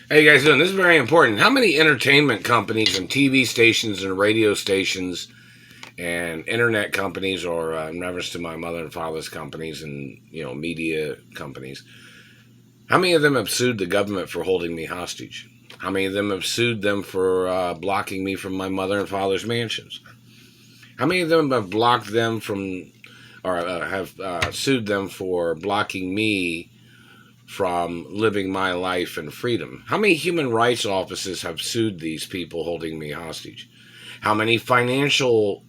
How you guys doing? This is very important. How many entertainment companies and TV stations and radio stations and internet companies, or in reference to my mother and father's companies and media companies, how many of them have sued the government for holding me hostage? How many of them have sued them for blocking me from my mother and father's mansions? How many of them have blocked them from, or have sued them for blocking me from living my life in freedom? How many human rights offices have sued these people holding me hostage? How many financial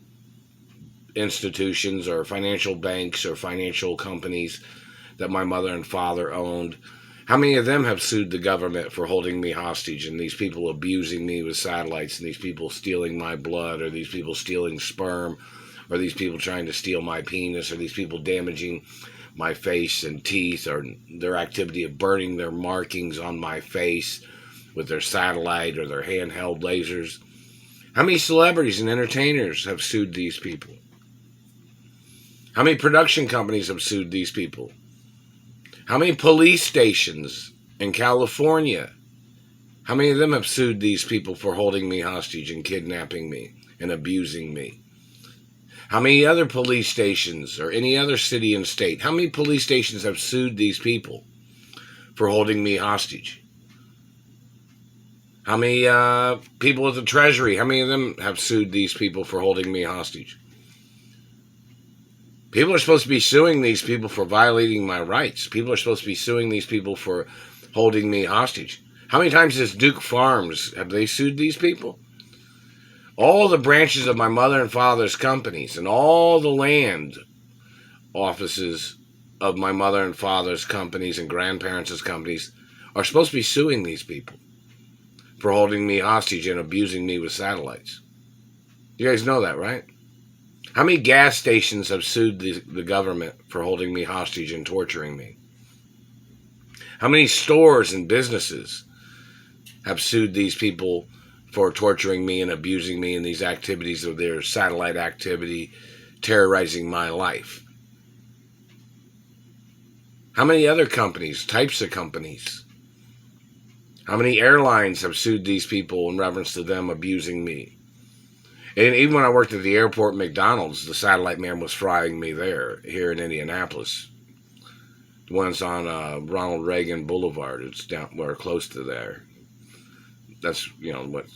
institutions or financial banks or financial companies that my mother and father owned, how many of them have sued the government for holding me hostage, and these people abusing me with satellites, and these people stealing my blood, or these people stealing sperm, or these people trying to steal my penis, or these people damaging my face and teeth, or their activity of burning their markings on my face with their satellite or their handheld lasers? How many celebrities and entertainers have sued these people? How many production companies have sued these people? How many police stations in California, how many of them have sued these people for holding me hostage and kidnapping me and abusing me? How many other police stations or any other city and state, how many police stations have sued these people for holding me hostage? How many people at the Treasury, how many of them have sued these people for holding me hostage? People are supposed to be suing these people for violating my rights. People are supposed to be suing these people for holding me hostage. How many times has Duke Farms, have they sued these people? All the branches of my mother and father's companies and all the land offices of my mother and father's companies and grandparents' companies are supposed to be suing these people for holding me hostage and abusing me with satellites. You guys know that, right? How many gas stations have sued the government for holding me hostage and torturing me? How many stores and businesses have sued these people for torturing me and abusing me in these activities of their satellite activity, terrorizing my life? How many other companies, types of companies? How many airlines have sued these people in reference to them abusing me? And even when I worked at the airport McDonald's, the satellite man was frying me there, here in Indianapolis. The one's on Ronald Reagan Boulevard. It's down where close to there. That's, what,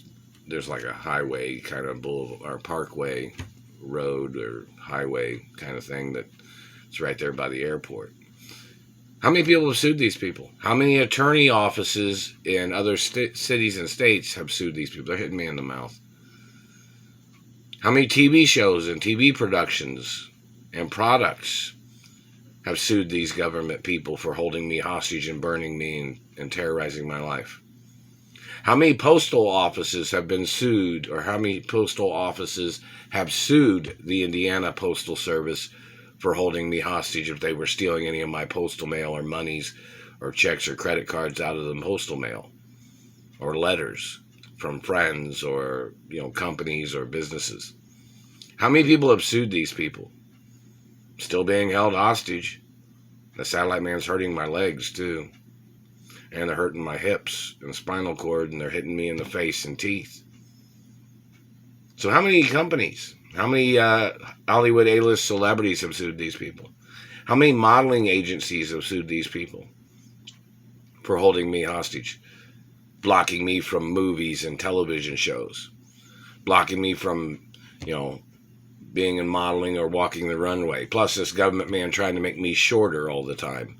there's like a highway kind of boulevard, or parkway road or highway kind of thing that's right there by the airport. How many people have sued these people? How many attorney offices in other cities and states have sued these people? They're hitting me in the mouth. How many TV shows and TV productions and products have sued these government people for holding me hostage and burning me and terrorizing my life? How many postal offices have been sued, or how many postal offices have sued the Indiana Postal Service for holding me hostage if they were stealing any of my postal mail or monies or checks or credit cards out of the postal mail, or letters from friends or companies or businesses? How many people have sued these people? Still being held hostage. The satellite man's hurting my legs too, and they're hurting my hips and spinal cord, and they're hitting me in the face and teeth. So how many companies, how many Hollywood A-list celebrities have sued these people? How many modeling agencies have sued these people for holding me hostage, blocking me from movies and television shows, blocking me from, being in modeling or walking the runway? Plus this government man trying to make me shorter all the time,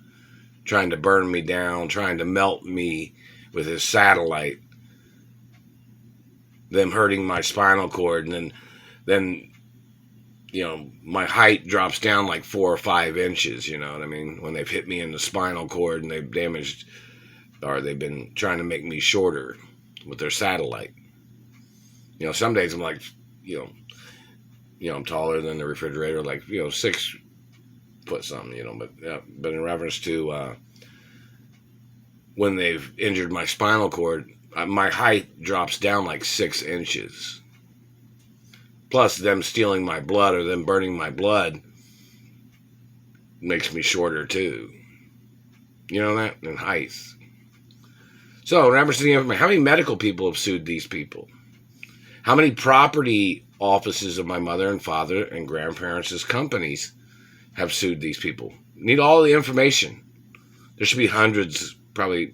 trying to burn me down, trying to melt me with his satellite, them hurting my spinal cord, and then my height drops down like 4 or 5 inches, you know what I mean, when they've hit me in the spinal cord and they've damaged, or they've been trying to make me shorter with their satellite. Some days I'm like, I'm taller than the refrigerator, like, 6 foot something, but in reference to when they've injured my spinal cord, my height drops down like 6 inches. Plus them stealing my blood or them burning my blood makes me shorter too. You know that? In height. So, in reference to the information, how many medical people have sued these people? How many property offices of my mother and father and grandparents' companies have sued these people? Need all the information. There should be hundreds, probably,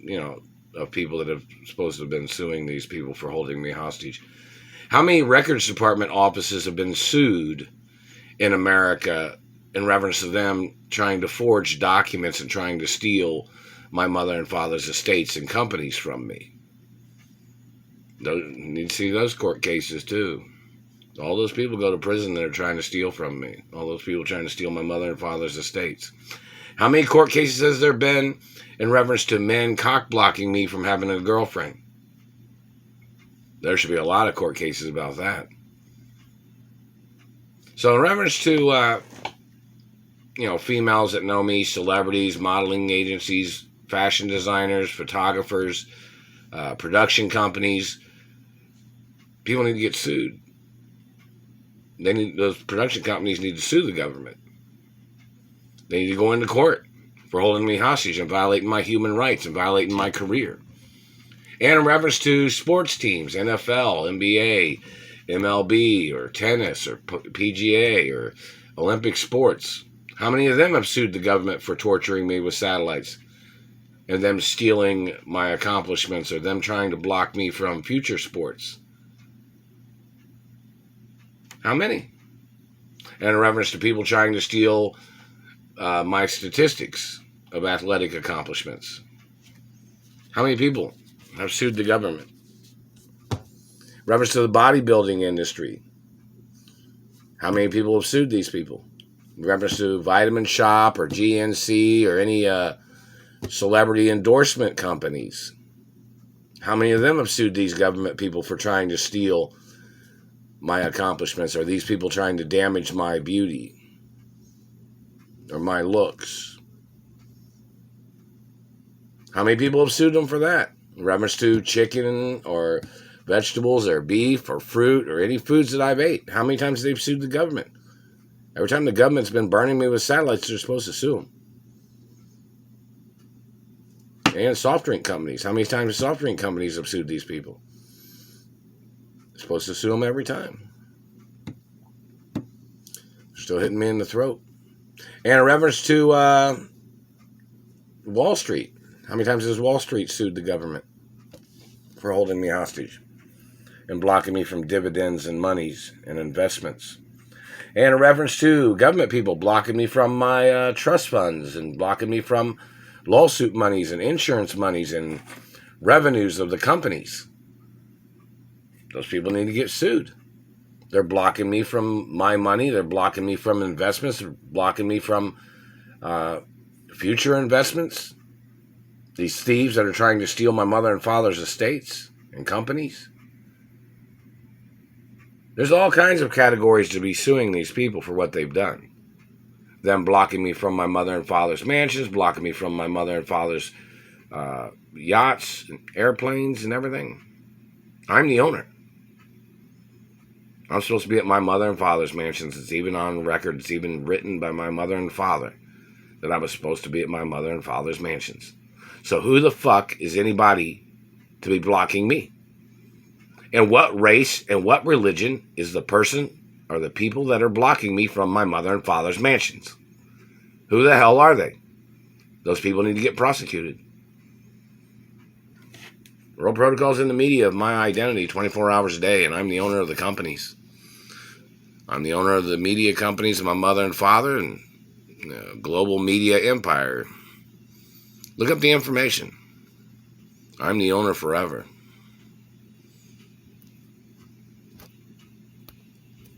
of people that have supposed to have been suing these people for holding me hostage. How many records department offices have been sued in America in reference to them trying to forge documents and trying to steal my mother and father's estates and companies from me? You need to see those court cases too. All those people go to prison that are trying to steal from me. All those people trying to steal my mother and father's estates. How many court cases has there been in reference to men cock-blocking me from having a girlfriend? There should be a lot of court cases about that. So in reference to, females that know me, celebrities, modeling agencies, fashion designers, photographers, production companies, people need to get sued. Those production companies need to sue the government. They need to go into court for holding me hostage and violating my human rights and violating my career. And in reference to sports teams, NFL, NBA, MLB, or tennis, or PGA, or Olympic sports, how many of them have sued the government for torturing me with satellites and them stealing my accomplishments or them trying to block me from future sports? How many? And in reference to people trying to steal my statistics of athletic accomplishments, how many people have sued the government? In reference to the bodybuilding industry, how many people have sued these people? In reference to Vitamin Shop or GNC or any celebrity endorsement companies, how many of them have sued these government people for trying to steal my accomplishments, or these people trying to damage my beauty or my looks? How many people have sued them for that? In reference to chicken or vegetables or beef or fruit or any foods that I've ate, how many times have they sued the government? Every time the government's been burning me with satellites, they're supposed to sue them. And soft drink companies. How many times soft drink companies have sued these people? They're supposed to sue them every time. They're still hitting me in the throat. And in reference to Wall Street, how many times has Wall Street sued the government for holding me hostage and blocking me from dividends and monies and investments? And in reference to government people blocking me from my trust funds and blocking me from lawsuit monies and insurance monies and revenues of the companies. Those people need to get sued. They're blocking me from my money. They're blocking me from investments. They're blocking me from future investments. These thieves that are trying to steal my mother and father's estates and companies. There's all kinds of categories to be suing these people for what they've done. Them blocking me from my mother and father's mansions, blocking me from my mother and father's yachts and airplanes and everything. I'm the owner. I'm supposed to be at my mother and father's mansions. It's even on record. It's even written by my mother and father that I was supposed to be at my mother and father's mansions. So who the fuck is anybody to be blocking me? And what race and what religion is the person or the people that are blocking me from my mother and father's mansions? Who the hell are they? Those people need to get prosecuted. World Protocol's in the media of my identity 24 hours a day, and I'm the owner of the companies. I'm the owner of the media companies of my mother and father and global media empire. Look up the information. I'm the owner forever.